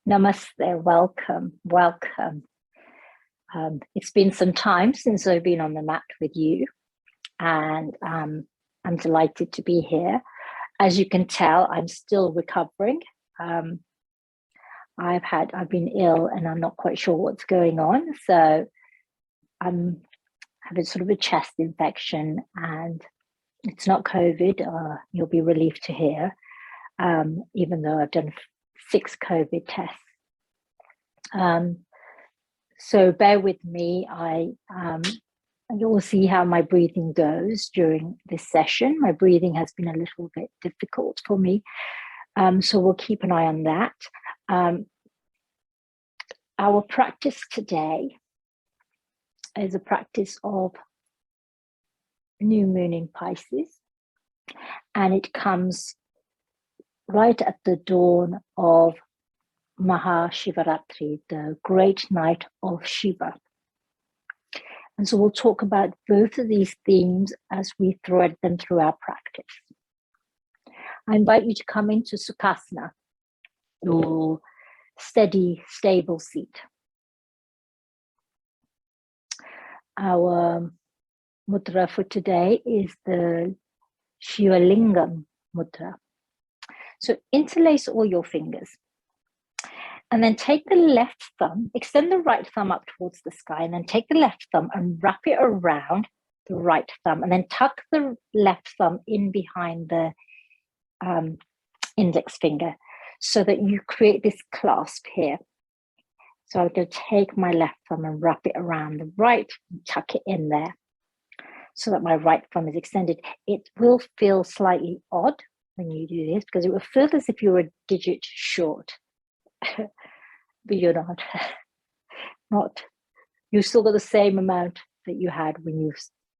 Namaste, welcome. It's been some time since I've been on the mat with you, and I'm delighted to be here. As you can tell, I'm still recovering. I've been ill and I'm not quite sure what's going on. So I'm having sort of a chest infection, and it's not COVID. You'll be relieved to hear, even though I've done 6 COVID tests. So bear with me. You'll see how my breathing goes during this session. My breathing has been a little bit difficult for me. So we'll keep an eye on that. Our practice today is a practice of new moon in Pisces, and it comes right at the dawn of Mahāśivarātri, the great night of Shiva. And so we'll talk about both of these themes as we thread them through our practice. I invite you to come into Sukhasana, your steady, stable seat. Our mudra for today is the Shiva Lingam Mudra. So interlace all your fingers. And then take the left thumb, extend the right thumb up towards the sky, and then take the left thumb and wrap it around the right thumb, and then tuck the left thumb in behind the index finger so that you create this clasp here. So I'm going to take my left thumb and wrap it around the right and tuck it in there so that my right thumb is extended. It will feel slightly odd when you do this because it will feel as if you're a digit short. But you're not. You've still got the same amount that you had when you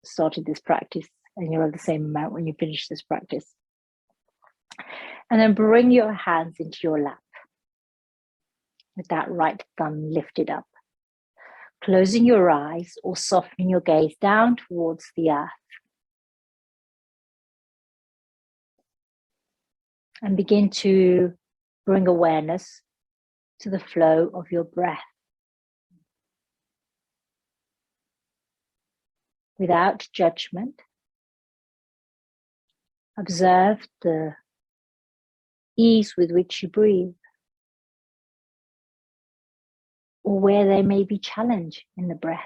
started this practice, and you're at the same amount when you finish this practice. And then bring your hands into your lap with that right thumb lifted up, closing your eyes or softening your gaze down towards the earth. And begin to bring awareness to the flow of your breath. Without judgment, observe the ease with which you breathe, or where there may be challenge in the breath.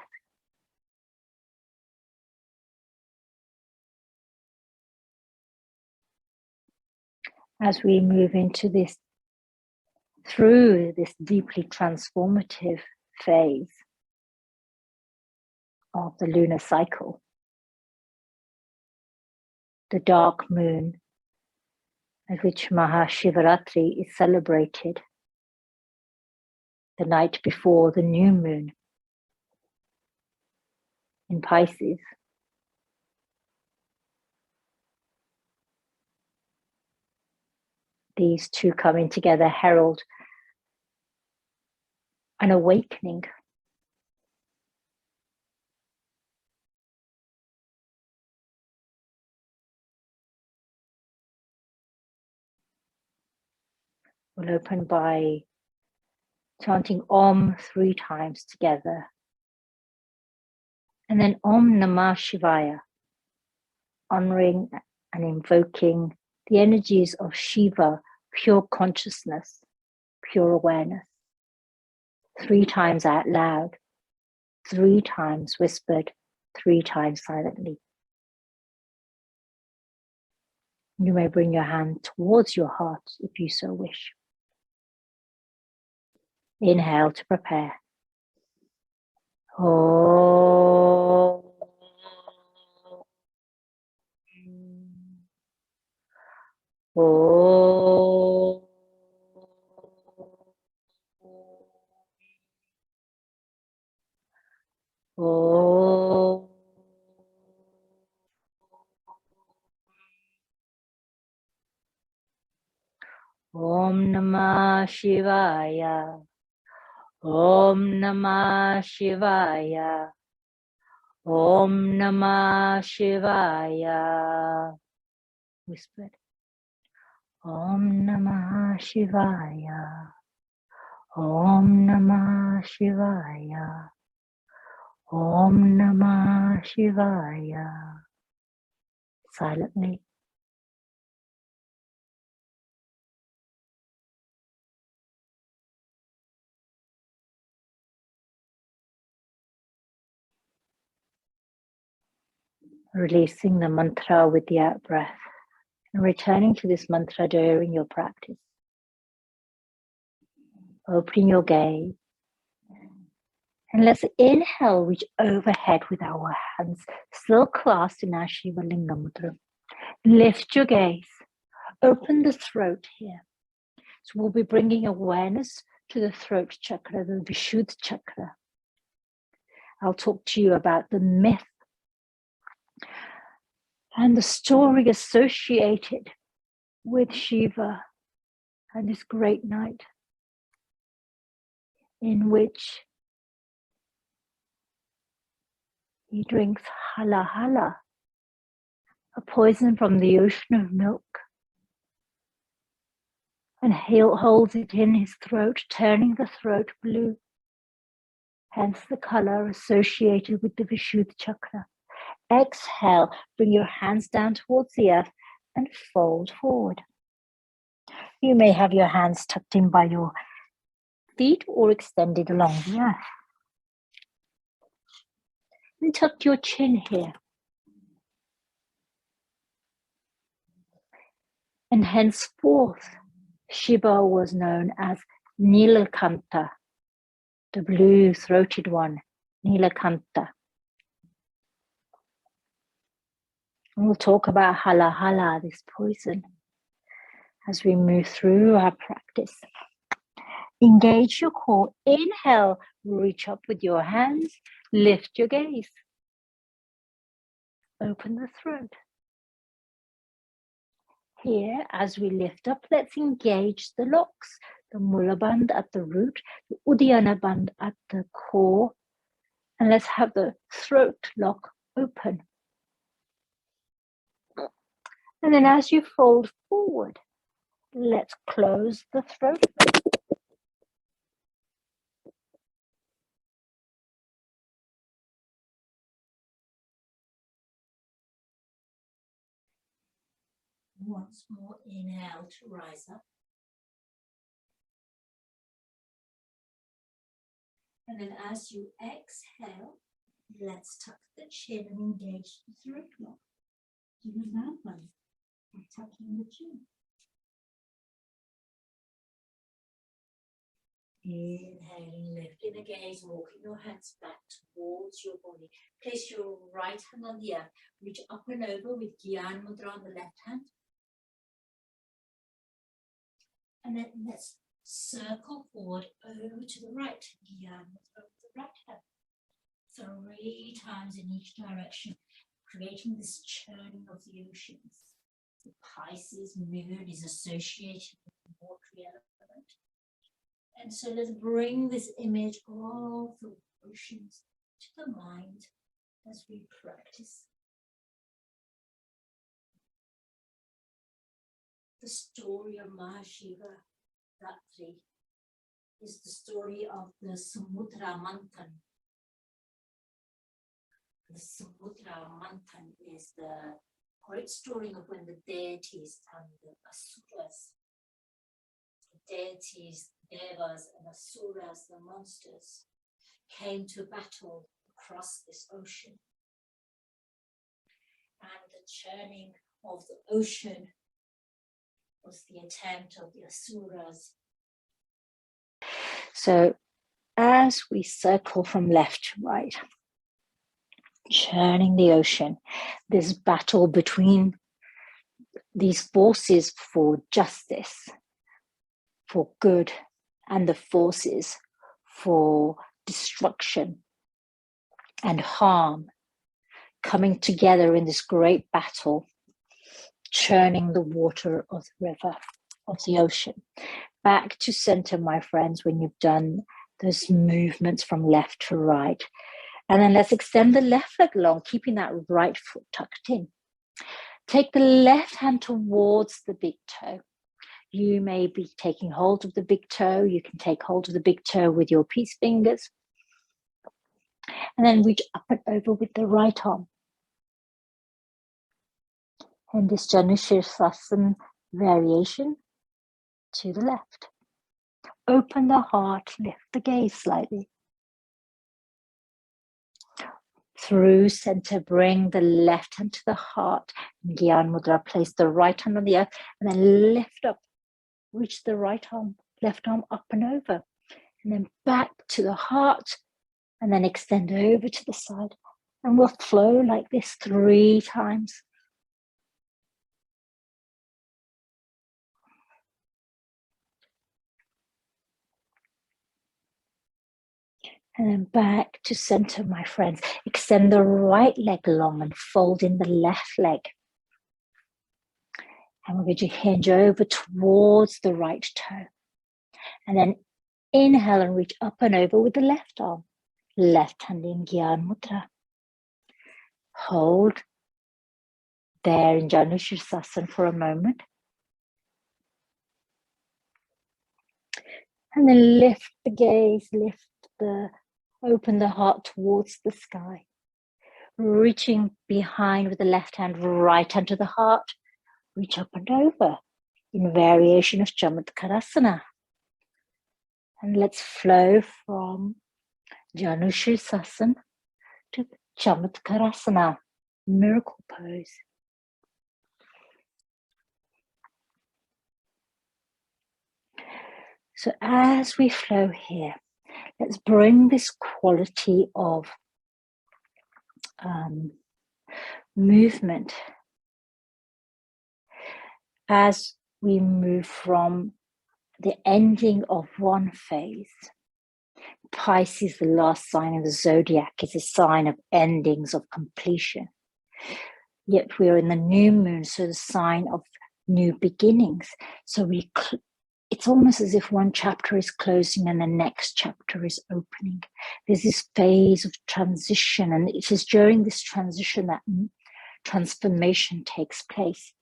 As we move into this, through this deeply transformative phase of the lunar cycle, the dark moon at which Mahāśivarātri is celebrated, the night before the new moon in Pisces. These two coming together herald an awakening. We'll open by chanting Om 3 times together. And then Om Namah Shivaya, honoring and invoking the energies of Shiva, pure consciousness, pure awareness. 3 times out loud, 3 times whispered, 3 times silently. You may bring your hand towards your heart if you so wish. Inhale to prepare. Om. Om. Om. Om Namah Shivaya. Om Namah Shivaya. Om Namah Shivaya. Whispered. Om Namah Shivaya. Om Namah Shivaya. Om Namah Shivaya. Silently. Releasing the mantra with the out breath and returning to this mantra during your practice. Opening your gaze. And let's inhale, reach overhead with our hands still clasped in our Shiva Lingam Mudra. Lift your gaze. Open the throat here. So we'll be bringing awareness to the throat chakra, the Vishuddha chakra. I'll talk to you about the myth and the story associated with Shiva and this great night in which he drinks hala hala, a poison from the ocean of milk, and he holds it in his throat, turning the throat blue, hence the color associated with the Vishuddha chakra. Exhale, bring your hands down towards the earth and fold forward. You may have your hands tucked in by your feet or extended along the earth. And tuck your chin here. And henceforth, Shiva was known as Nilakanta, the blue-throated one, Nilakanta. And we'll talk about hala hala, this poison, as we move through our practice. Engage your core. Inhale, reach up with your hands, lift your gaze. Open the throat. Here, as we lift up, let's engage the locks, the Mula Bandha at the root, the Uddiyana Bandha at the core, and let's have the throat lock open. And then as you fold forward, let's close the throat. Once more, inhale to rise up. And then as you exhale, let's tuck the chin and engage the throat lock. Do that one by tucking the chin. Inhaling, lifting the gaze, walking your hands back towards your body. Place your right hand on the earth. Reach up and over with Gyan Mudra on the left hand. And then let's circle forward over to the right. Gyan Mudra with the right hand. 3 times in each direction, creating this churning of the oceans. The Pisces moon is associated with the watery element. And so let's bring this image of the oceans to the mind as we practice. The story of Mahāśivarātri is the story of the Samudra Manthan. The Samudra Manthan is the great story of when the deities and the asuras, the deities, devas and asuras, the monsters, came to battle across this ocean. And the churning of the ocean was the attempt of the asuras. So as we circle from left to right, churning the ocean, this battle between these forces for justice, for good, and the forces for destruction and harm coming together in this great battle, churning the water of the river, of the ocean. Back to center, my friends, when you've done those movements from left to right. And then let's extend the left leg long, keeping that right foot tucked in. Take the left hand towards the big toe. You may be taking hold of the big toe. You can take hold of the big toe with your peace fingers. And then reach up and over with the right arm. And this Janushirsasana variation to the left. Open the heart, lift the gaze slightly. Through center, bring the left hand to the heart. Gyan Mudra, place the right hand on the earth and then lift up. Reach the right arm, left arm up and over. And then back to the heart and then extend over to the side. And we'll flow like this 3 times. And then back to center, my friends. Extend the right leg long and fold in the left leg. And we're going to hinge over towards the right toe. And then inhale and reach up and over with the left arm. Left hand in Gyan Mudra. Hold there in Janushirsasana for a moment. And then lift the gaze, open the heart towards the sky. Reaching behind with the left hand, right hand to the heart. Reach up and over in variation of Tarasana. And let's flow from Janushirsasana to Tarasana, miracle pose. So as we flow here, let's bring this quality of movement as we move from the ending of one phase. Pisces, the last sign of the zodiac, is a sign of endings, of completion. Yet we are in the new moon, so the sign of new beginnings. So it's almost as if one chapter is closing and the next chapter is opening. There's this phase of transition, and it is during this transition that transformation takes place.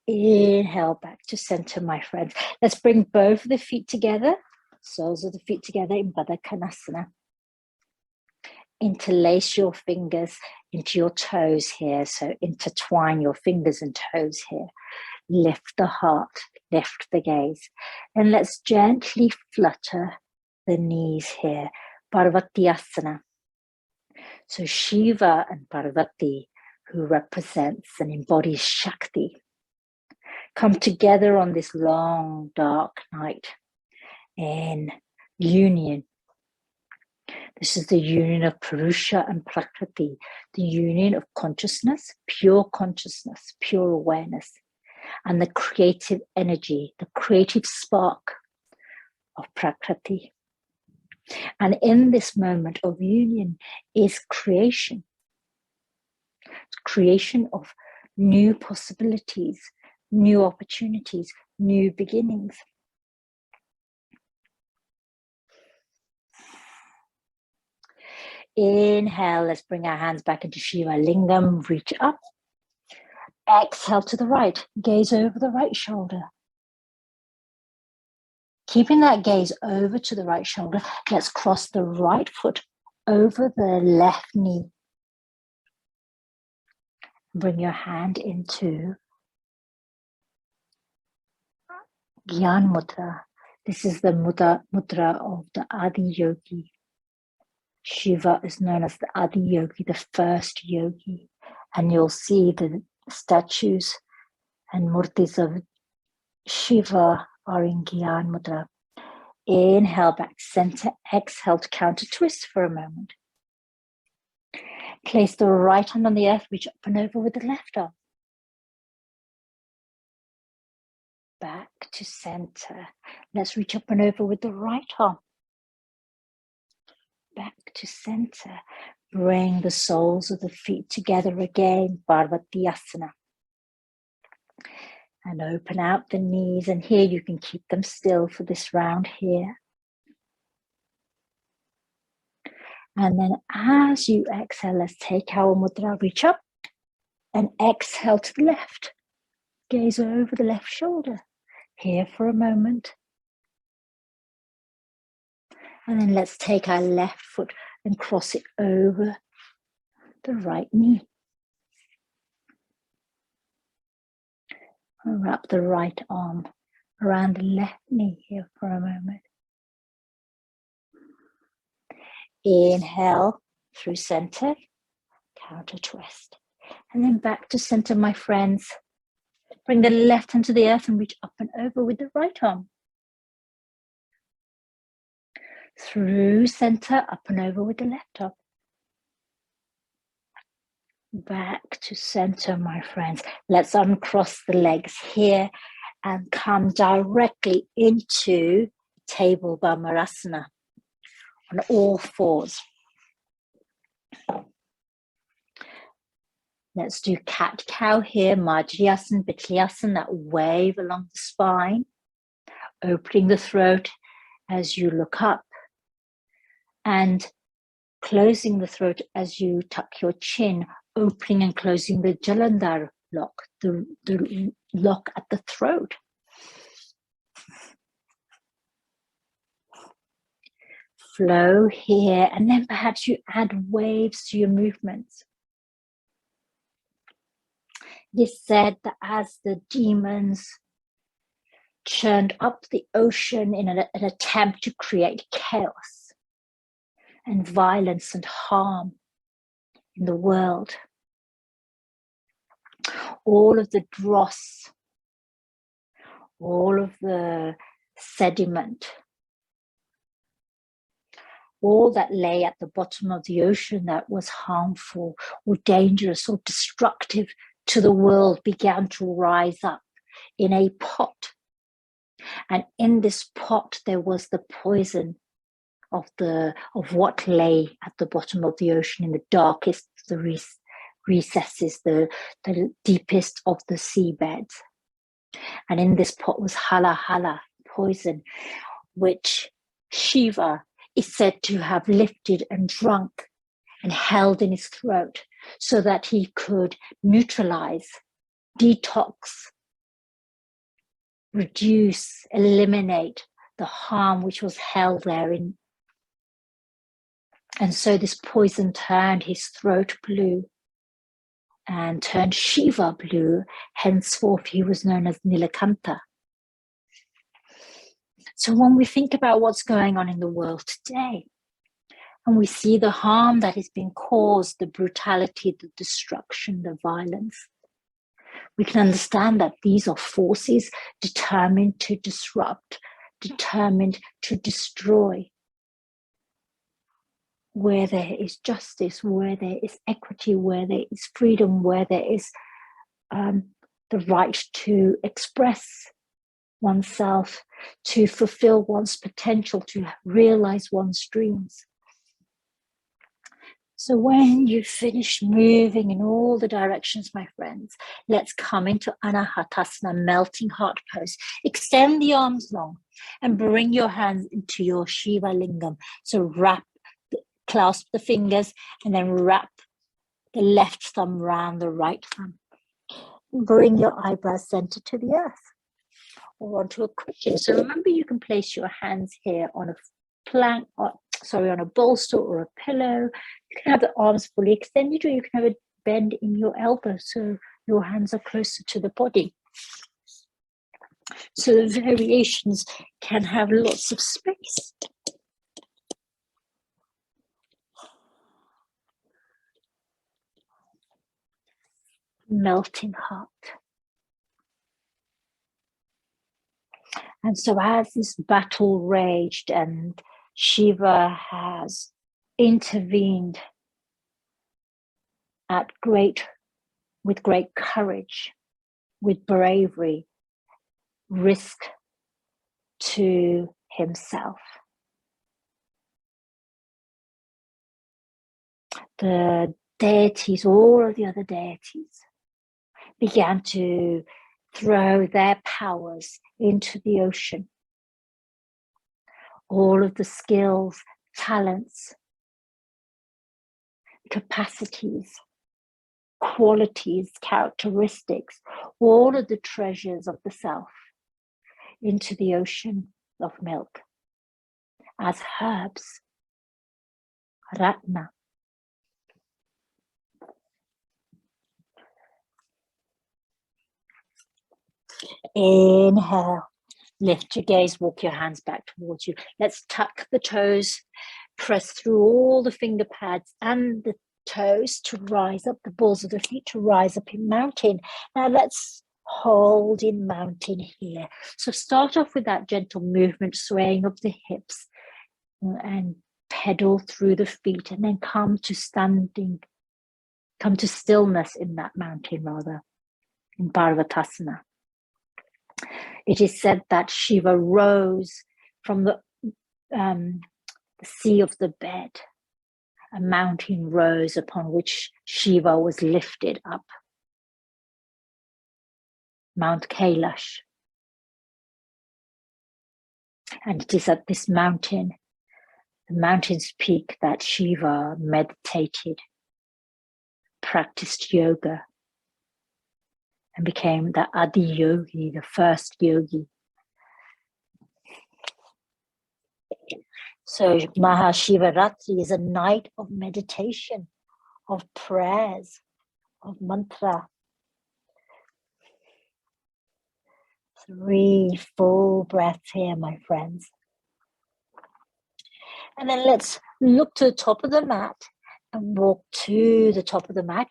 Inhale back to center, my friends. Let's bring both of the feet together, soles of the feet together in Badakanasana. Interlace your fingers into your toes here, so intertwine your fingers and toes here. Lift the heart, lift the gaze. And let's gently flutter the knees here. Parvatiyasana. So Shiva and Parvati, who represents and embodies Shakti, come together on this long, dark night in union. This is the union of Purusha and Prakriti, the union of consciousness, pure awareness, and the creative energy, the creative spark of Prakriti. And in this moment of union is creation. Creation of new possibilities, new opportunities, new beginnings. Inhale, let's bring our hands back into Shiva Lingam, reach up. Exhale to the right, gaze over the right shoulder. Keeping that gaze over to the right shoulder, let's cross the right foot over the left knee. Bring your hand into Gyan Mudra. This is the mudra of the Adi Yogi. Shiva is known as the Adi Yogi, the first yogi. And you'll see the statues and murtis of Shiva are in Gyan Mudra. Inhale back center, exhale to counter twist for a moment. Place the right hand on the earth, reach up and over with the left arm. Back to center. Let's reach up and over with the right arm. Back to center. Bring the soles of the feet together again, Parvatiyasana. And open out the knees, and here you can keep them still for this round here. And then as you exhale, let's take our mudra, reach up and exhale to the left. gaze over the left shoulder, here for a moment. And then let's take our left foot and cross it over the right knee. And wrap the right arm around the left knee here for a moment. Inhale through center, counter twist. And then back to center, my friends. Bring the left hand to the earth and reach up and over with the right arm. Through center, up and over with the left arm. Back to center, my friends. Let's uncross the legs here and come directly into table Virasana on all fours. Let's do cat-cow here, Matajasana, Balasana, that wave along the spine, opening the throat as you look up and closing the throat as you tuck your chin, opening and closing the Jalandhar lock, the lock at the throat. Flow here, and then perhaps you add waves to your movements. It is said that as the demons churned up the ocean in an attempt to create chaos and violence and harm in the world, all of the dross, all of the sediment, all that lay at the bottom of the ocean that was harmful or dangerous or destructive to the world began to rise up in a pot. And in this pot there was the poison of what lay at the bottom of the ocean, in the darkest of the recesses, the deepest of the seabeds. And in this pot was hala hala, poison, which Shiva is said to have lifted and drunk and held in his throat so that he could neutralize, detox, reduce, eliminate the harm which was held therein. And so this poison turned his throat blue and turned Shiva blue. Henceforth he was known as Nilakanta. So when we think about what's going on in the world today, and we see the harm that is being caused, the brutality, the destruction, the violence, we can understand that these are forces determined to disrupt, determined to destroy. Where there is justice, where there is equity, where there is freedom, where there is the right to express oneself, to fulfill one's potential, to realize one's dreams. So when you finish moving in all the directions, my friends, let's come into Anahatasana, melting heart pose. Extend the arms long and bring your hands into your Shiva Lingam. So clasp the fingers and then wrap the left thumb around the right thumb. Bring your eyebrows center to the earth or onto a cushion. So remember, you can place your hands here on a plank, on a bolster or a pillow. You can have the arms fully extended, or you can have a bend in your elbow so your hands are closer to the body. So the variations can have lots of space. Melting heart. And so as this battle raged and Shiva has intervened with great courage, with bravery, risk to himself. The deities, all of the other deities, began to throw their powers into the ocean. All of the skills, talents, capacities qualities, characteristics, all of the treasures of the self into the ocean of milk as herbs, ratna. Inhale, lift your gaze, walk your hands back towards you. Let's tuck the toes, press through all the finger pads and the toes to rise up, the balls of the feet to rise up in mountain. Now let's hold in mountain here. So start off with that gentle movement, swaying of the hips and pedal through the feet, and then come to standing, come to stillness in that mountain rather, in Badakanasana. It is said that Shiva rose from the sea of the bed. A mountain rose upon which Shiva was lifted up. Mount Kailash. And it is at this mountain, the mountain's peak, that Shiva meditated, practiced yoga, and became the Adi Yogi, the first yogi. So Mahāśivarātri is a night of meditation, of prayers, of mantra. 3 full breaths here, my friends. And then let's look to the top of the mat and walk to the top of the mat,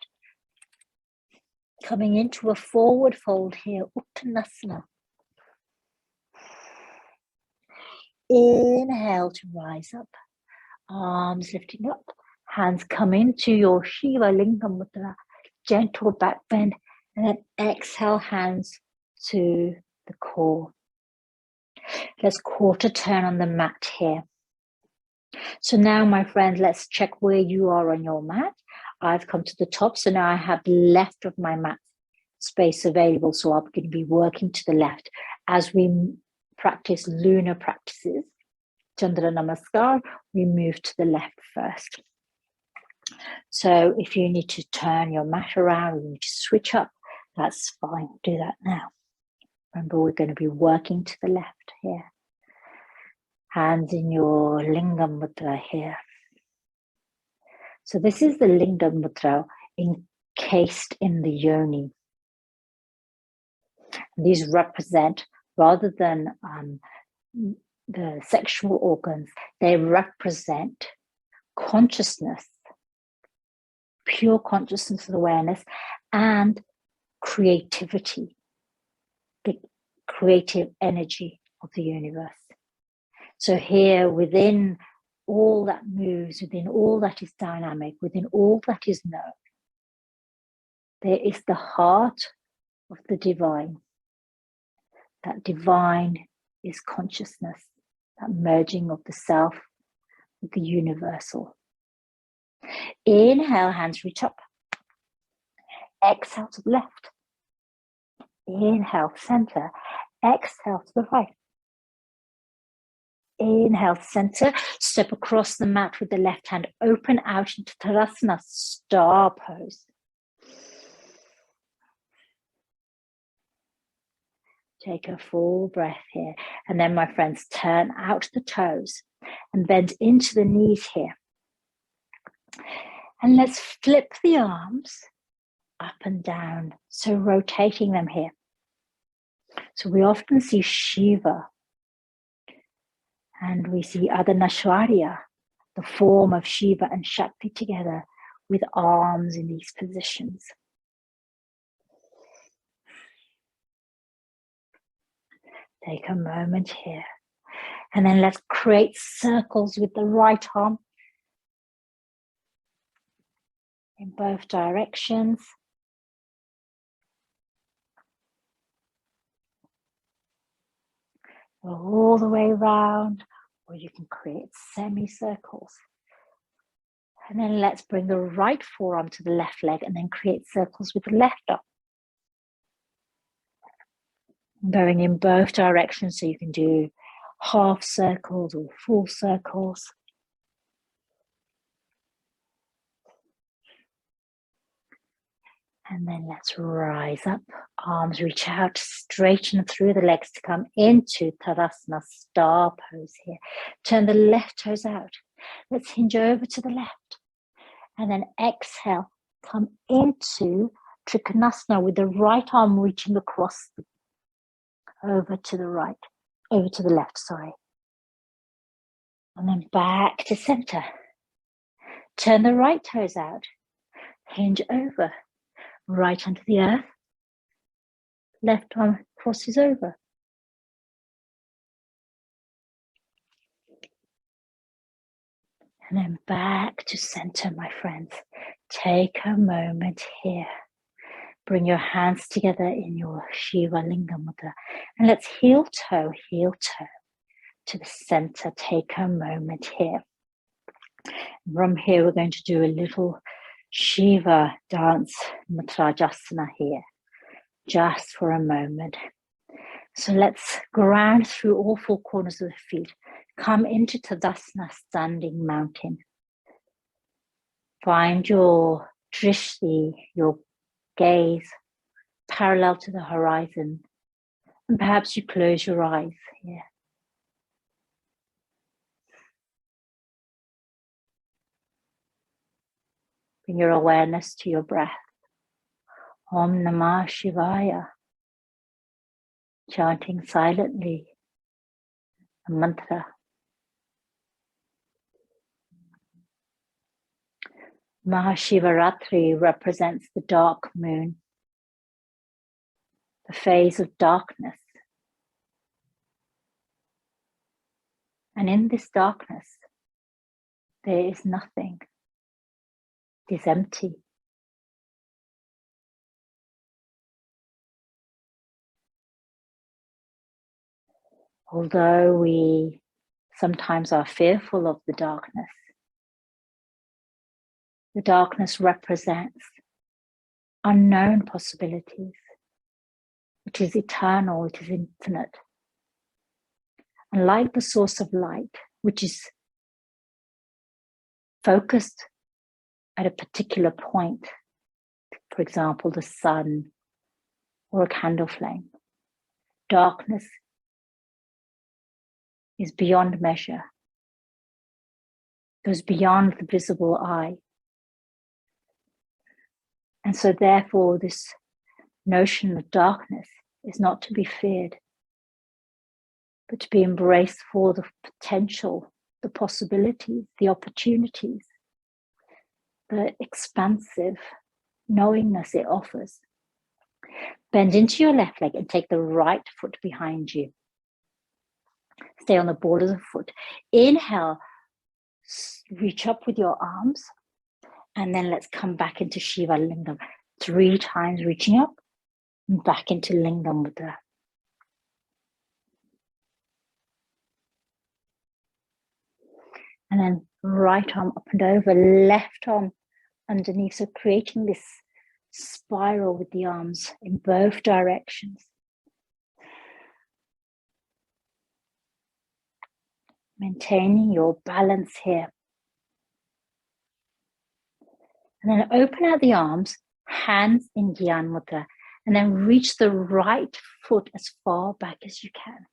coming into a forward fold here, Uttanasana. Inhale to rise up, arms lifting up, hands come into your Shiva Lingam Mudra, gentle back bend, and then exhale, hands to the core. Let's quarter turn on the mat here. So now, my friends, let's check where you are on your mat. I've come to the top, so now I have left of my mat space available, so I'm going to be working to the left as we practice lunar practices. Chandra Namaskar, we move to the left first. So if you need to turn your mat around, you need to switch up, that's fine, do that now. Remember, we're going to be working to the left here. Hands in your Lingam Mudra here. So this is the Lingam Mudra encased in the yoni. These represent, rather than the sexual organs, they represent consciousness, pure consciousness and awareness, and creativity, the creative energy of the universe. So here, within all that moves, within all that is dynamic, within all that is known, there is the heart of the divine. That divine is consciousness, that merging of the self with the universal. Inhale, hands reach up. Exhale to the left. Inhale, center. Exhale to the right. Inhale, center. Step across the mat with the left hand. Open out into Tarasana, star pose. Take a full breath here. And then, my friends, turn out the toes and bend into the knees here. And let's flip the arms up and down. So rotating them here. So we often see Shiva and we see Ardhanashwarya, the form of Shiva and Shakti together with arms in these positions. Take a moment here. And then let's create circles with the right arm in both directions. All the way around, or you can create semicircles. And then let's bring the right forearm to the left leg and then create circles with the left arm. Going in both directions, so you can do half circles or full circles. And then let's rise up. Arms reach out, straighten through the legs to come into Tadasana, star pose here. Turn the left toes out. Let's hinge over to the left. And then exhale, come into Trikonasana with the right arm reaching across over to the right, over to the left, sorry. And then back to center. Turn the right toes out. Hinge over. Right onto the earth. Left arm crosses over. And then back to center, my friends. Take a moment here. Bring your hands together in your Shiva Lingam Mudra. And let's heel toe to the center. Take a moment here. From here, we're going to do a little Shiva dance, Matajasana here, just for a moment. So let's ground through all four corners of the feet. Come into Tadasana, standing mountain. Find your drishti, your gaze, parallel to the horizon. And perhaps you close your eyes here. Bring your awareness to your breath. Om Namah Shivaya. Chanting silently a mantra. Mahāśivarātri represents the dark moon, the phase of darkness. And in this darkness, there is nothing. It is empty. Although we sometimes are fearful of the darkness represents unknown possibilities. It is eternal, it is infinite. And like the source of light, which is focused at a particular point, for example, the sun or a candle flame, darkness is beyond measure, goes beyond the visible eye. And so therefore this notion of darkness is not to be feared, but to be embraced for the potential, the possibilities, the opportunities, the expansive knowingness it offers. Bend into your left leg and take the right foot behind you. Stay on the ball of the foot. Inhale, reach up with your arms, and then let's come back into Shiva Lingam. 3 times reaching up and back into Lingam Mudra. And then right arm up and over, left arm underneath. So creating this spiral with the arms in both directions. Maintaining your balance here. And then open out the arms, hands in Gyan Mudra, and then reach the right foot as far back as you can.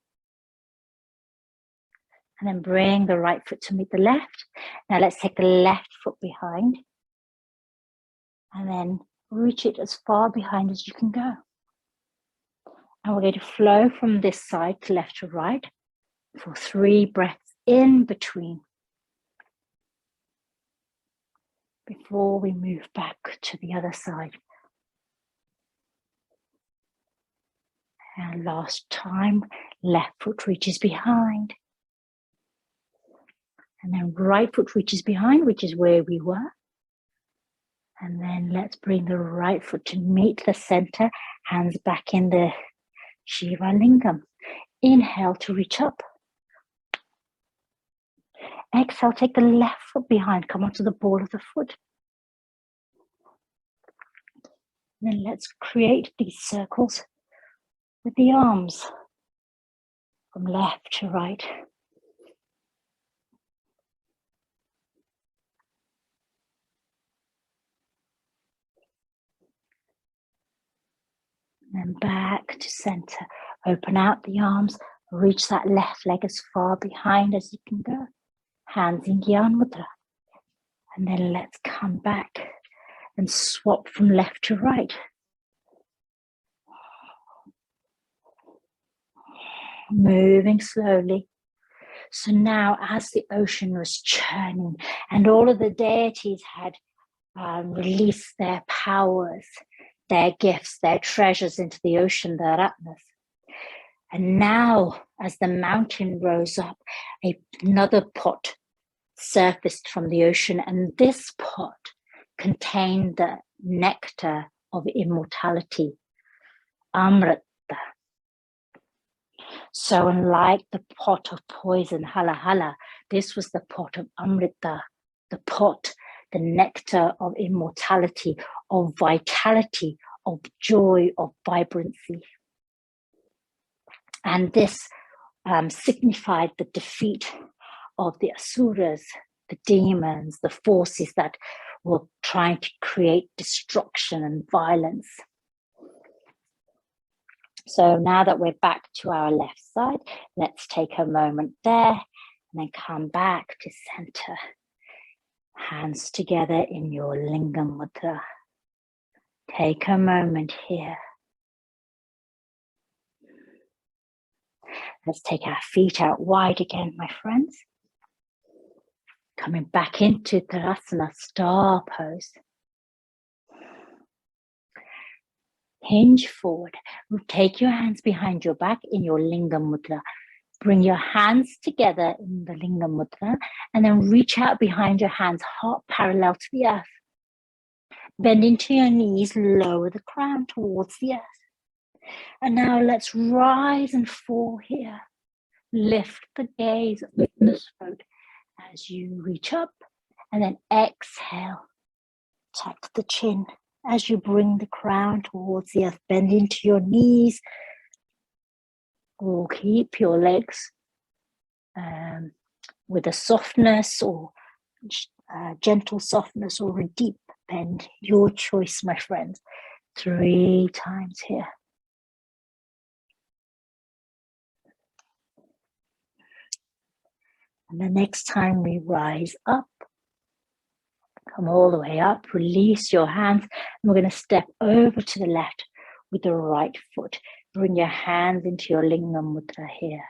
And then bring the right foot to meet the left. Now let's take the left foot behind. And then reach it as far behind as you can go. And we're going to flow from this side to left to right for 3 breaths in between, before we move back to the other side. And last time, left foot reaches behind. And then right foot reaches behind, which is where we were. And then let's bring the right foot to meet the center, hands back in the Shiva Lingam. Inhale to reach up. Exhale, take the left foot behind, come onto the ball of the foot. And then let's create these circles with the arms from left to right. And then back to center. Open out the arms. Reach that left leg as far behind as you can go. Hands in Gyan Mudra. And then let's come back and swap from left to right. Moving slowly. So now as the ocean was churning and all of the deities had released their powers, their gifts, their treasures into the ocean, their Ratnas. And now as the mountain rose up, another pot surfaced from the ocean, and this pot contained the nectar of immortality, Amrita. So unlike the pot of poison, hala hala, this was the pot of Amrita, the pot, the nectar of immortality, of vitality, of joy, of vibrancy. And this signified the defeat of the asuras, the demons, the forces that were trying to create destruction and violence. So now that we're back to our left side, let's take a moment there and then come back to center. Hands together in your Lingam Mudra. Take a moment here. Let's take our feet out wide again, my friends. Coming back into Tarasana, star pose. Hinge forward. Take your hands behind your back in your Lingam Mudra. Bring your hands together in the Lingam Mudra and then reach out behind your hands, heart parallel to the earth. Bend into your knees, lower the crown towards the earth. And now let's rise and fall here. Lift the gaze up the throat as you reach up, and then exhale. Tuck the chin as you bring the crown towards the earth. Bend into your knees, or keep your legs with a softness or gentle softness or a deep bend. Your choice, my friends. 3 times here. And the next time we rise up, come all the way up, release your hands, and we're going to step over to the left with the right foot. Bring your hands into your Lingam Mudra here.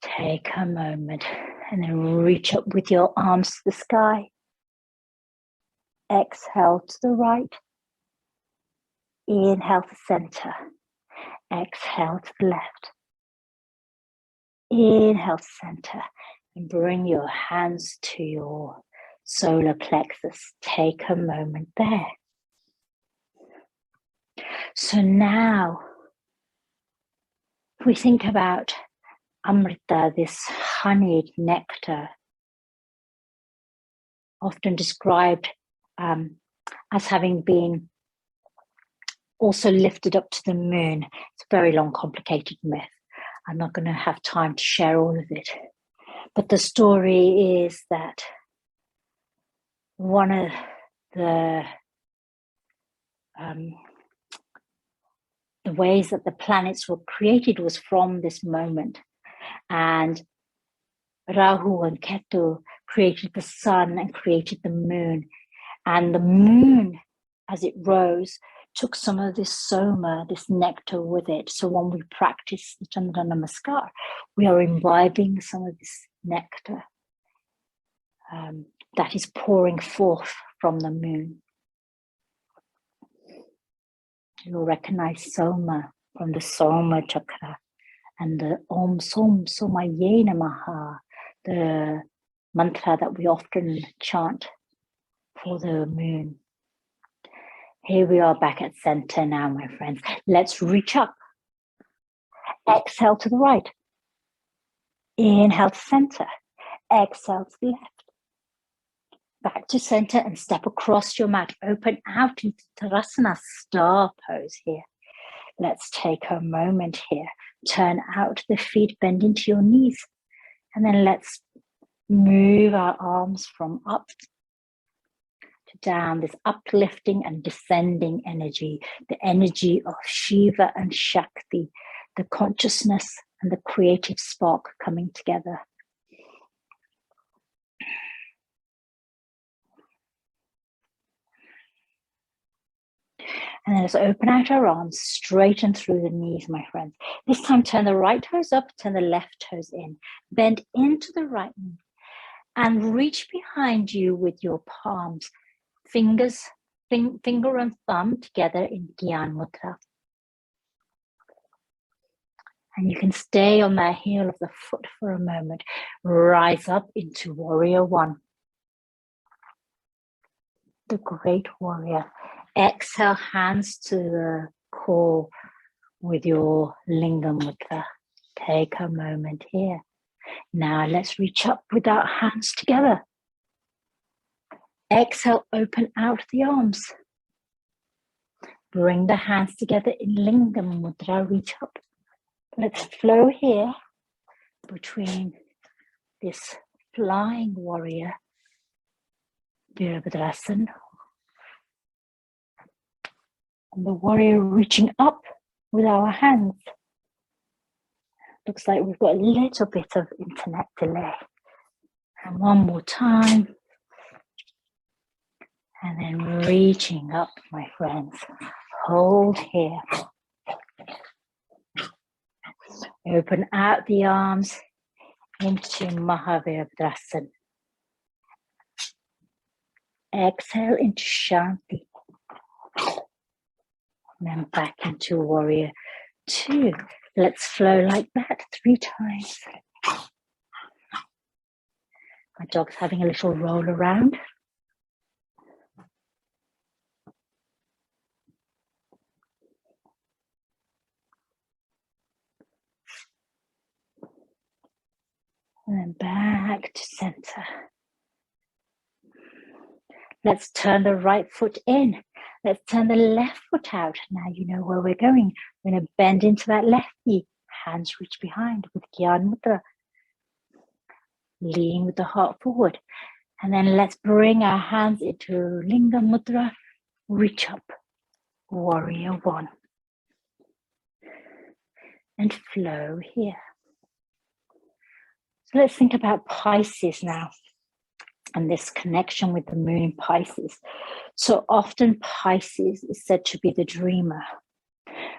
Take a moment and then reach up with your arms to the sky. Exhale to the right. Inhale to center. Exhale to the left. Inhale to center. And bring your hands to your solar plexus. Take a moment there. So now, if we think about Amrita, this honeyed nectar, often described as having been also lifted up to the moon. It's a very long, complicated myth. I'm not going to have time to share all of it. But the story is that one of the ways that the planets were created was from this moment. And Rahu and Ketu created the sun and created the moon. And the moon, as it rose, took some of this soma, this nectar with it. So when we practice the Chandra Namaskar, we are imbibing some of this nectar that is pouring forth from the moon. You'll recognize soma from the soma chakra and the Om Som Somaye Namaha, the mantra that we often chant for the moon. Here we are back at center now, my friends. Let's reach up. Exhale to the right. Inhale to center. Exhale to the left. Back to center and step across your mat. Open out into Tarasana, star pose here. Let's take a moment here. Turn out the feet, bend into your knees. And then let's move our arms from up down, this uplifting and descending energy, the energy of Shiva and Shakti, the consciousness and the creative spark coming together. And then let's open out our arms, straighten through the knees, my friends. This time, turn the right toes up, turn the left toes in. Bend into the right knee and reach behind you with your palms, finger and thumb together in Gyan Mudra. And you can stay on that heel of the foot for a moment. Rise up into Warrior One, the Great Warrior. Exhale, hands to the core with your Lingam Mudra. Take a moment here. Now let's reach up with our hands together. Exhale, open out the arms. Bring the hands together in Lingam Mudra, reach up. Let's flow here between this flying warrior, Virasana, and the warrior reaching up with our hands. Looks like we've got a little bit of internet delay. And one more time. And then reaching up, my friends. Hold here. Open out the arms into Mahāśivarātri. Exhale into Shanti. And then back into Warrior Two. Let's flow like that 3 times. My dog's having a little roll around. And then back to center. Let's turn the right foot in. Let's turn the left foot out. Now you know where we're going. We're going to bend into that left knee. Hands reach behind with Gyan Mudra. Lean with the heart forward. And then let's bring our hands into Lingam Mudra. Reach up. Warrior One. And flow here. So let's think about Pisces now. And this connection with the moon in Pisces. So often Pisces is said to be the dreamer.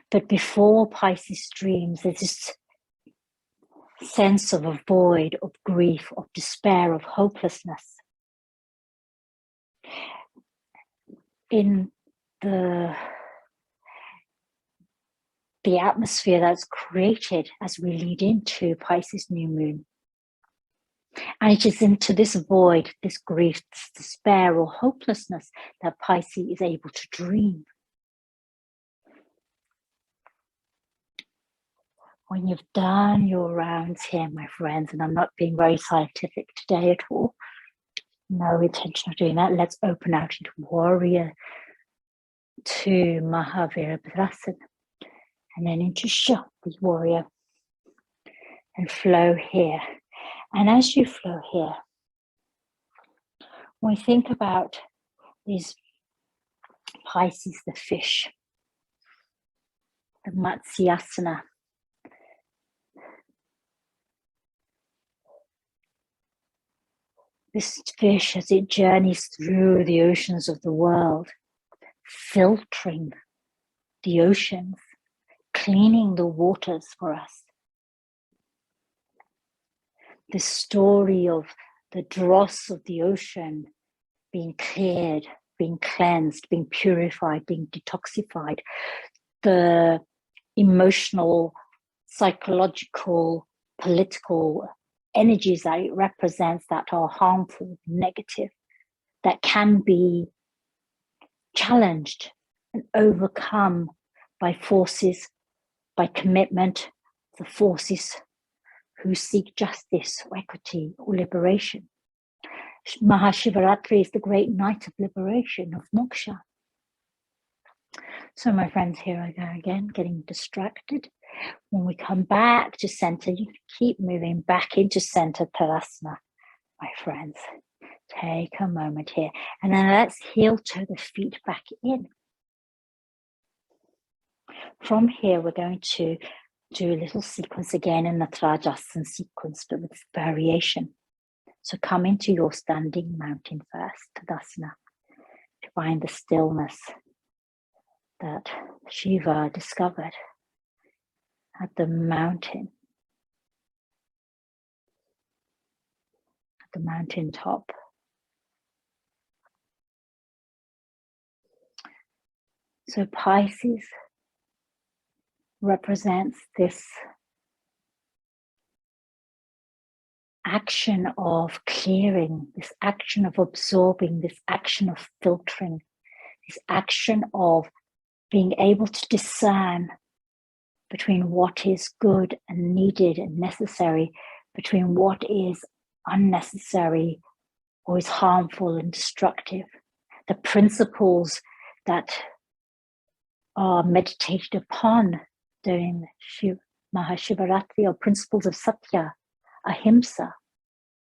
But before Pisces dreams, there's this sense of a void, of grief, of despair, of hopelessness. In the atmosphere that's created as we lead into Pisces new moon. And it is into this void, this grief, this despair or hopelessness that Pisces is able to dream. When you've done your rounds here, my friends, and I'm not being very scientific today at all, no intention of doing that, let's open out into Warrior Two, Mahāśivarātri, and then into Shakti, Warrior, and flow here. And as you flow here, when we think about these Pisces, the fish, the Matajasana, this fish as it journeys through the oceans of the world, filtering the oceans, cleaning the waters for us. The story of the dross of the ocean being cleared, being cleansed, being purified, being detoxified, the emotional, psychological, political energies that it represents that are harmful, negative, that can be challenged and overcome by forces, by commitment, the forces who seek justice or equity or liberation. Mahāśivarātri is the great night of liberation, of moksha. So my friends, here I go again, getting distracted. When we come back to center, you keep moving back into center, Tarasana, my friends. Take a moment here. And then let's heel toe the feet back in. From here, we're going to do a little sequence again in the Tadasana sequence, but with variation. So come into your standing mountain first, Tadasana, to find the stillness that Shiva discovered at the mountain, at the mountain top. So Pisces represents this action of clearing, this action of absorbing, this action of filtering, this action of being able to discern between what is good and needed and necessary, between what is unnecessary or is harmful and destructive. The principles that are meditated upon during Mahāśivarātri are principles of Satya, Ahimsa,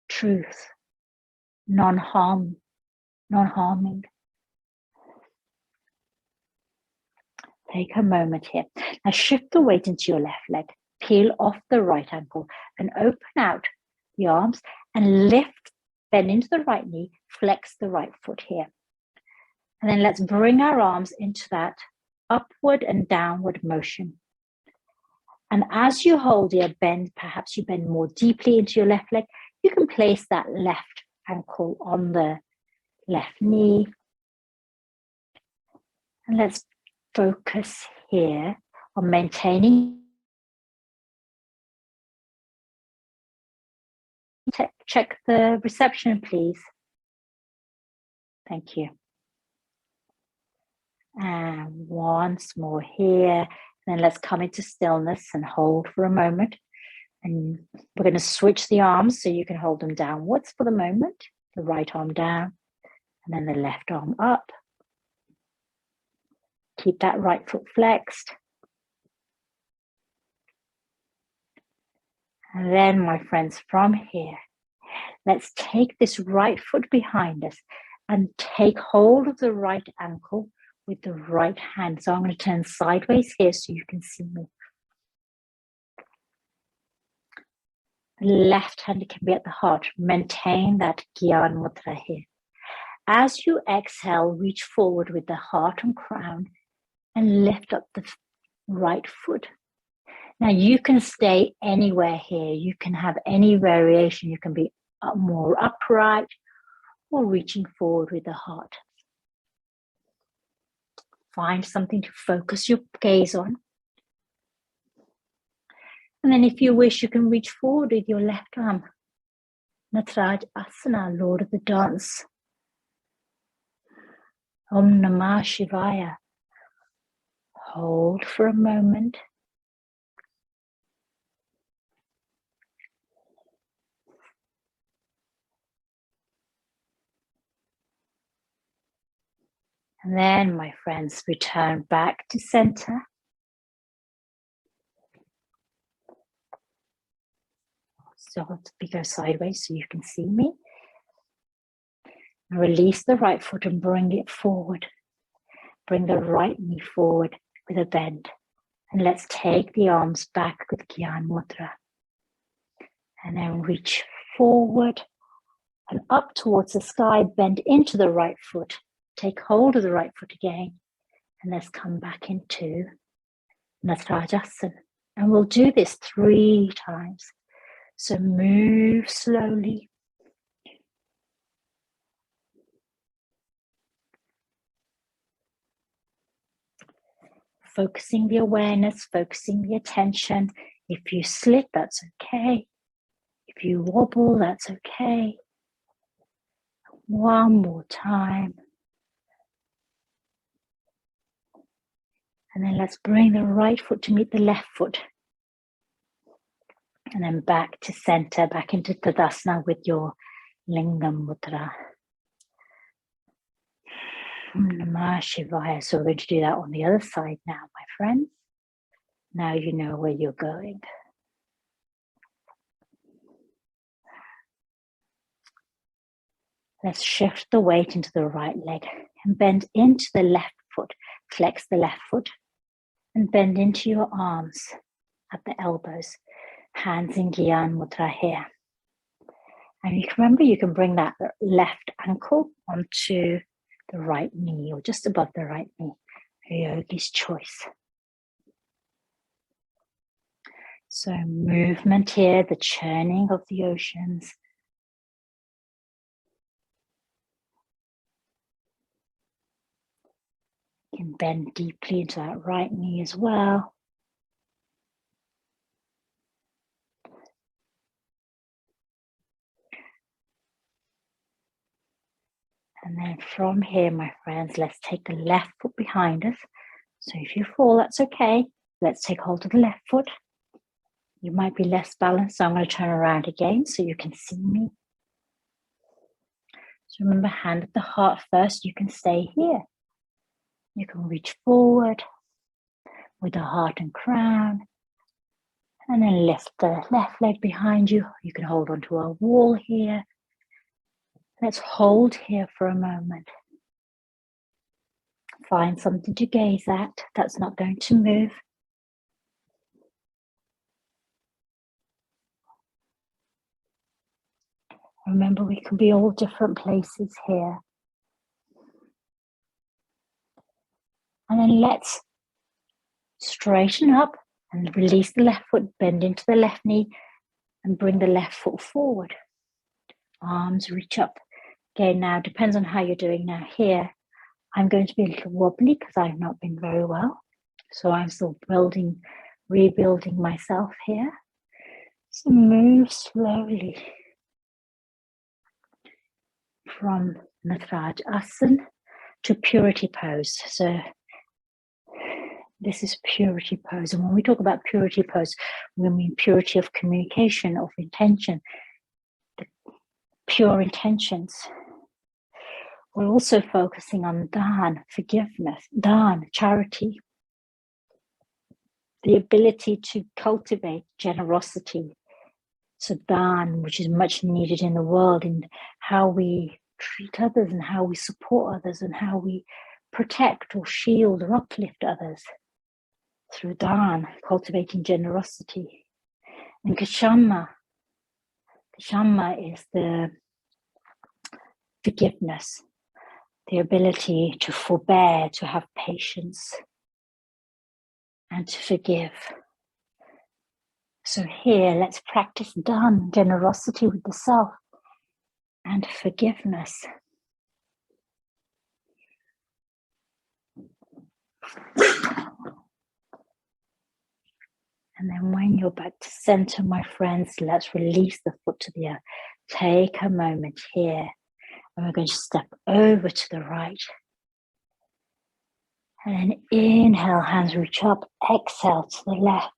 truth, non-harming. Take a moment here. Now shift the weight into your left leg, peel off the right ankle and open out the arms and lift, bend into the right knee, flex the right foot here. And then let's bring our arms into that upward and downward motion. And as you hold your bend, perhaps you bend more deeply into your left leg, you can place that left ankle on the left knee. And let's focus here on maintaining. Check the reception, please. Thank you. And once more here. Then let's come into stillness and hold for a moment. And we're going to switch the arms so you can hold them downwards for the moment. The right arm down and then the left arm up. Keep that right foot flexed. And then, my friends, from here, let's take this right foot behind us and take hold of the right ankle with the right hand. So I'm going to turn sideways here so you can see me. The left hand can be at the heart. Maintain that Gyan Mudra here. As you exhale, reach forward with the heart and crown and lift up the right foot. Now you can stay anywhere here. You can have any variation. You can be more upright or reaching forward with the heart. Find something to focus your gaze on. And then if you wish, you can reach forward with your left arm. Matajasana, Lord of the Dance. Om Namah Shivaya. Hold for a moment. And then, my friends, return back to center. So we go sideways so you can see me. And release the right foot and bring it forward. Bring the right knee forward with a bend. And let's take the arms back with Gyan Mudra. And then reach forward and up towards the sky. Bend into the right foot. Take hold of the right foot again. And let's come back into Matajasana. And we'll do this 3 times. So move slowly. Focusing the awareness, focusing the attention. If you slip, that's okay. If you wobble, that's okay. One more time. And then let's bring the right foot to meet the left foot. And then back to center, back into Tadasana with your Lingam Mudra. Namah Shivaya. So we're going to do that on the other side now, my friends. Now you know where you're going. Let's shift the weight into the right leg and bend into the left foot. Flex the left foot and bend into your arms at the elbows. Hands in Gyan Mudra here. And you can remember you can bring that left ankle onto the right knee or just above the right knee. A yogi's choice. So movement here, the churning of the oceans. You can bend deeply into that right knee as well. And then from here, my friends, let's take the left foot behind us. So if you fall, that's okay. Let's take hold of the left foot. You might be less balanced, so I'm going to turn around again so you can see me. So remember, hand at the heart first. You can stay here. You can reach forward with the heart and crown. And then lift the left leg behind you. You can hold onto a wall here. Let's hold here for a moment. Find something to gaze at that's not going to move. Remember, we can be all different places here. And then let's straighten up and release the left foot, bend into the left knee and bring the left foot forward. Arms reach up. Again, now depends on how you're doing now. Here, I'm going to be a little wobbly because I've not been very well. So I'm still rebuilding myself here. So move slowly from Matajasana to purity pose. So this is purity pose. And when we talk about purity pose, we mean purity of communication, of intention, the pure intentions. We're also focusing on dan, forgiveness, dan, charity, the ability to cultivate generosity. So dan, which is much needed in the world, in how we treat others and how we support others and how we protect or shield or uplift others through dan, cultivating generosity. And kshama is the forgiveness, the ability to forbear, to have patience and to forgive. So here, let's practice dan, generosity with the self and forgiveness. And then when you're back to center, my friends, let's release the foot to the earth. Take a moment here. And we're going to step over to the right. And then inhale, hands reach up. Exhale to the left.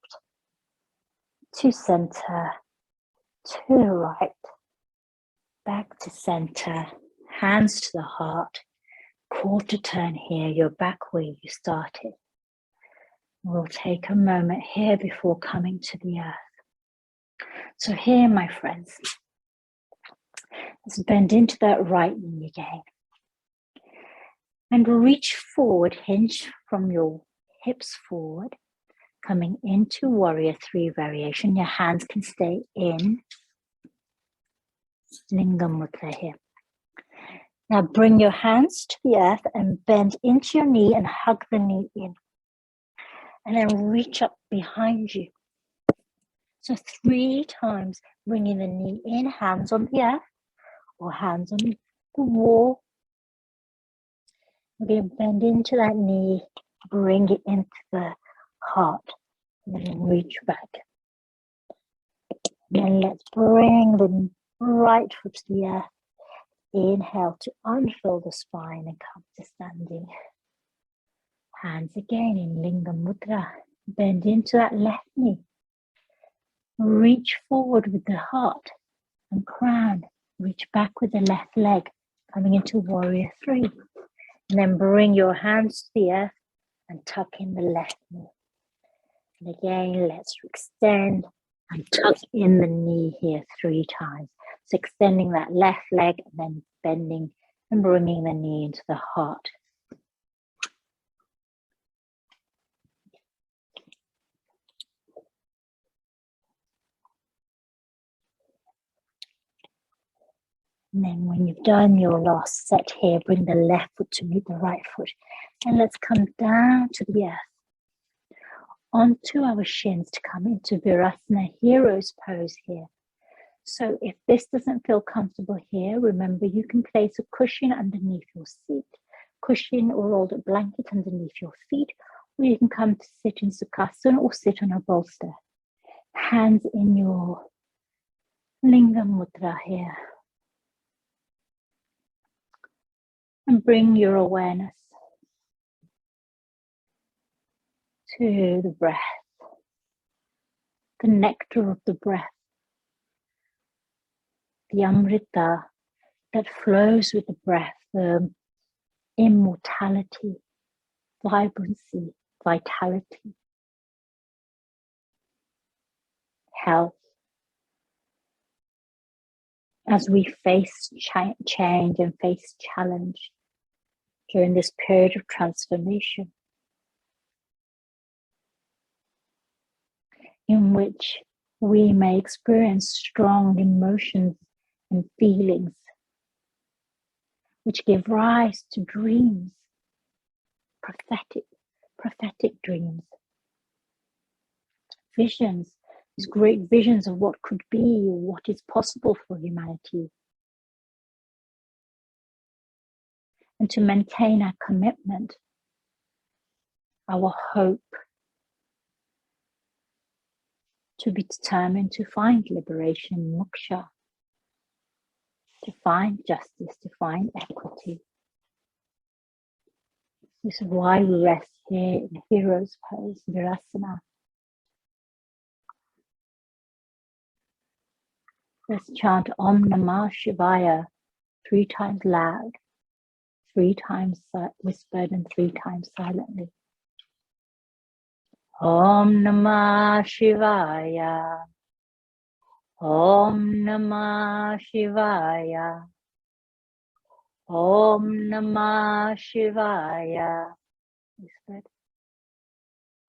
To center. To the right. Back to center. Hands to the heart. Quarter turn here. You're back where you started. We'll take a moment here before coming to the earth. So here, my friends, let's bend into that right knee again. And reach forward, hinge from your hips forward, coming into Warrior 3 variation. Your hands can stay in Lingam Mudra here. Now bring your hands to the earth and bend into your knee and hug the knee in. And then reach up behind you. So 3 times, bringing the knee in, hands on the earth or hands on the wall. We're going to bend into that knee, bring it into the heart, and then reach back. Then let's bring the right foot to the earth. Inhale to unfold the spine and come to standing. Hands again in Lingam Mudra. Bend into that left knee. Reach forward with the heart and crown. Reach back with the left leg, coming into Warrior 3. And then bring your hands to the earth and tuck in the left knee. And again, let's extend and tuck in the knee here 3 times. So extending that left leg and then bending and bringing the knee into the heart. And then when you've done your last set here, bring the left foot to meet the right foot. And let's come down to the earth, onto our shins to come into Virasana, hero's pose here. So if this doesn't feel comfortable here, remember you can place a cushion underneath your seat, cushion or rolled up blanket underneath your feet, or you can come to sit in Sukhasana or sit on a bolster. Hands in your Lingam Mudra here. And bring your awareness to the breath, the nectar of the breath, the Amrita that flows with the breath, the immortality, vibrancy, vitality, health. As we face change and face challenge during this period of transformation, in which we may experience strong emotions and feelings, which give rise to dreams, prophetic dreams, visions, these great visions of what could be or what is possible for humanity. And to maintain our commitment, our hope, to be determined to find liberation, moksha, to find justice, to find equity. This is why we rest here in the hero's pose, Virasana. Let's chant Om Namah Shivaya 3 times loud, 3 times whispered, and 3 times silently. Om Namah Shivaya. Om Namah Shivaya. Om Namah Shivaya. Whispered.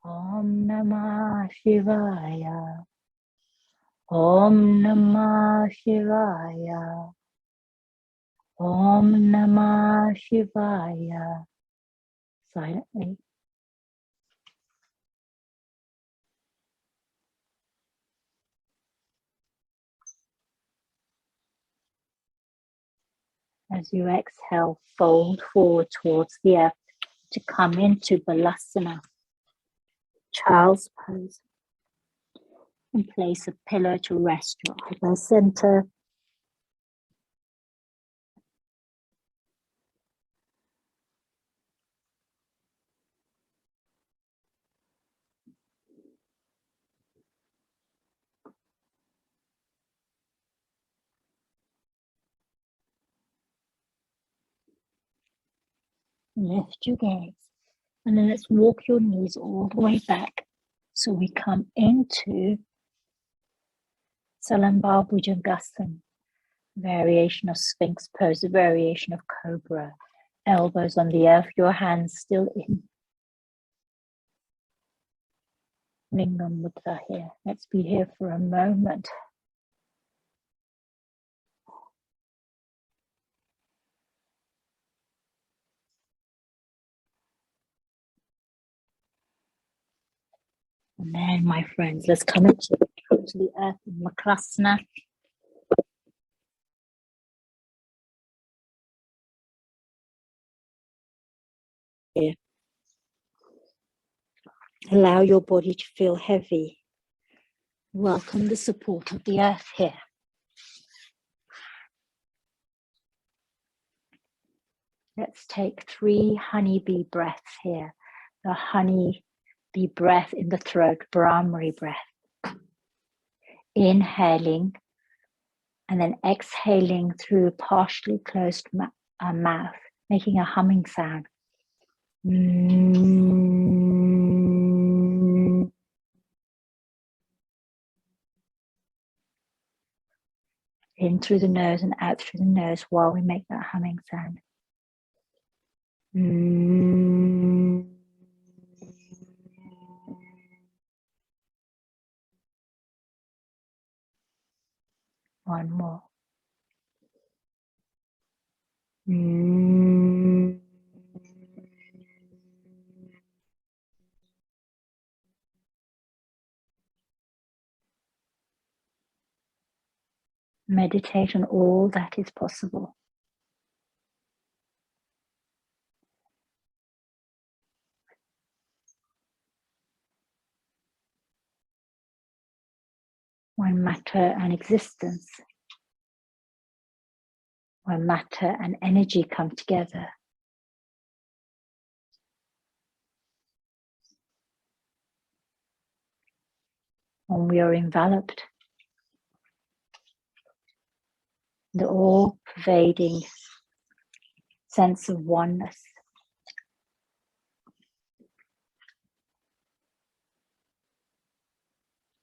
Om Namah Shivaya. Om Namah Shivaya. Om Namah Shivaya. Silently. As you exhale, fold forward towards the earth to come into Balasana, child's pose. And place a pillow to rest your elbow center. Lift your gaze. And then let's walk your knees all the way back. So we come into Salambha Bhujangasana, variation of Sphinx pose, a variation of Cobra. Elbows on the earth, your hands still in. Lingam Mudra here. Let's be here for a moment. And then, my friends, let's come into the earth in Matajasana. Here. Allow your body to feel heavy. Welcome the support of the earth here. Let's take 3 honeybee breaths here. The honeybee breath in the throat, Brahmari breath. Inhaling and then exhaling through partially closed mouth, making a humming sound. In through the nose and out through the nose while we make that humming sound. One more. Meditate on all that is possible. When matter and existence, when matter and energy come together, when we are enveloped, the all-pervading sense of oneness.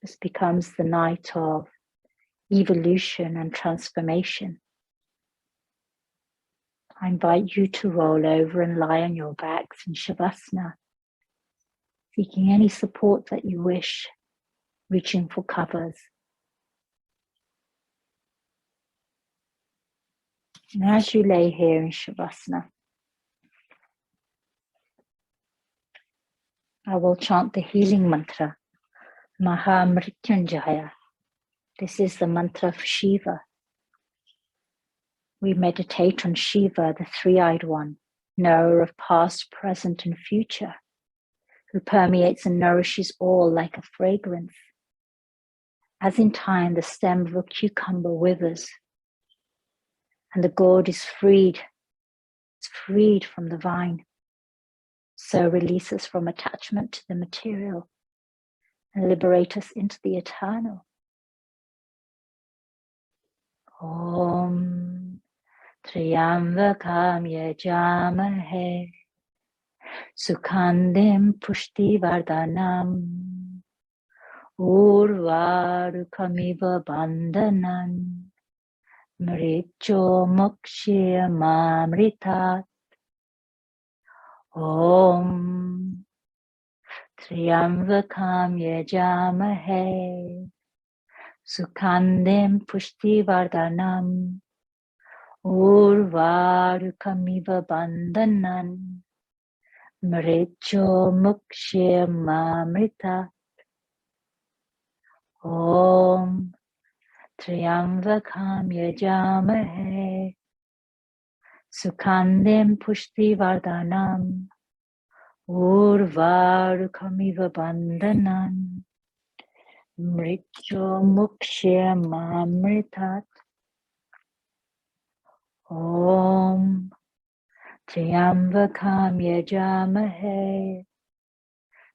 This becomes the night of evolution and transformation. I invite you to roll over and lie on your backs in Shavasana, seeking any support that you wish, reaching for covers. And as you lay here in Shavasana, I will chant the healing mantra, Mahāśivarātri. This is the mantra of Shiva. We meditate on Shiva, the three-eyed one, knower of past, present, and future, who permeates and nourishes all like a fragrance. As in time, the stem of a cucumber withers, and the gourd is freed. It's freed from the vine. So release us from attachment to the material and liberate us into the eternal. Om Triyambakam Yajamahe Sukhandim Pushti Vardhanam Urvarukamiva Bandhanan Mricho Mokshya Mamritat. Om Triyambakam Yajamahe Sukhandim Pushti Vardhanam Urvarukamiva Bandhanan Mricho Mokshya Mamritat. Om Triyambakam Yajamahe Sukhandim Pushti Vardhanam Urvarukamiva Bandhanan Mricho Mokshya Mamritat. Om Triyambakam Yajamahe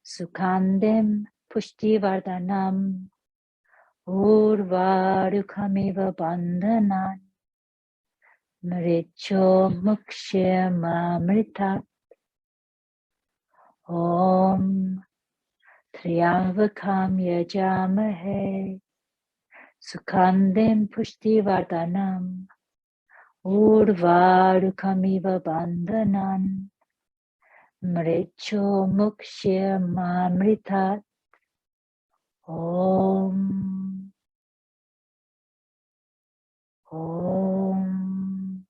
Sukhandim Pushti Vardhanam Urvarukamiva Bandhanan Mricho Mokshya Mamritat. Om Triyambakam Yajamahe Sukhandim Pushti Vardhanam Urvarukamiva Bandhanan Mricho Mokshya Mamritat. Om Om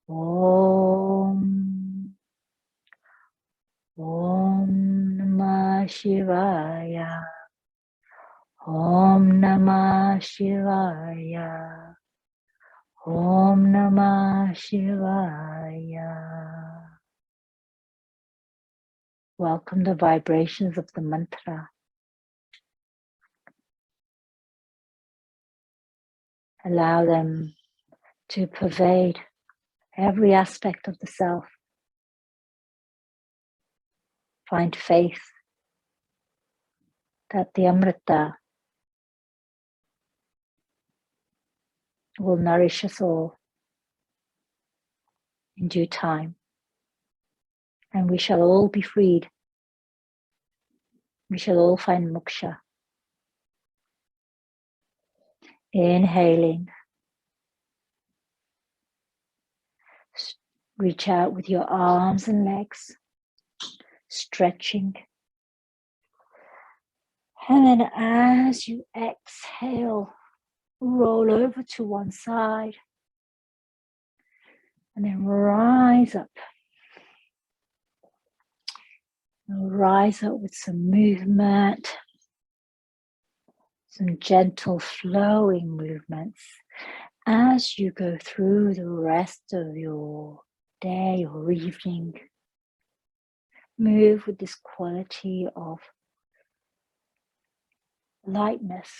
Om Om Namah Shivaya. Om Namah Shivaya. Om Namah Shivaya. Welcome the vibrations of the mantra. Allow them to pervade every aspect of the self. Find faith that the Amrita will nourish us all in due time, and we shall all be freed. We shall all find moksha. Inhaling Reach out with your arms and legs, stretching. And then as you exhale, roll over to one side. And then rise up. Rise up with some movement, some gentle flowing movements as you go through the rest of your day or evening. Move with this quality of lightness,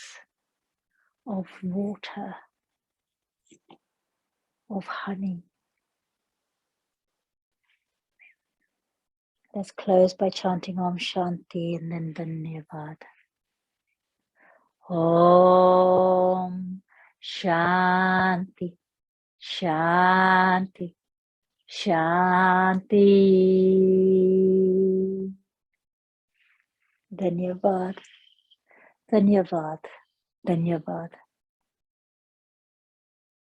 of water, of honey. Let's close by chanting Om Shanti and then Dhanyavad. Om Shanti, Shanti, Shanti. Dhanyavad, Dhanyavad, Dhanyavad.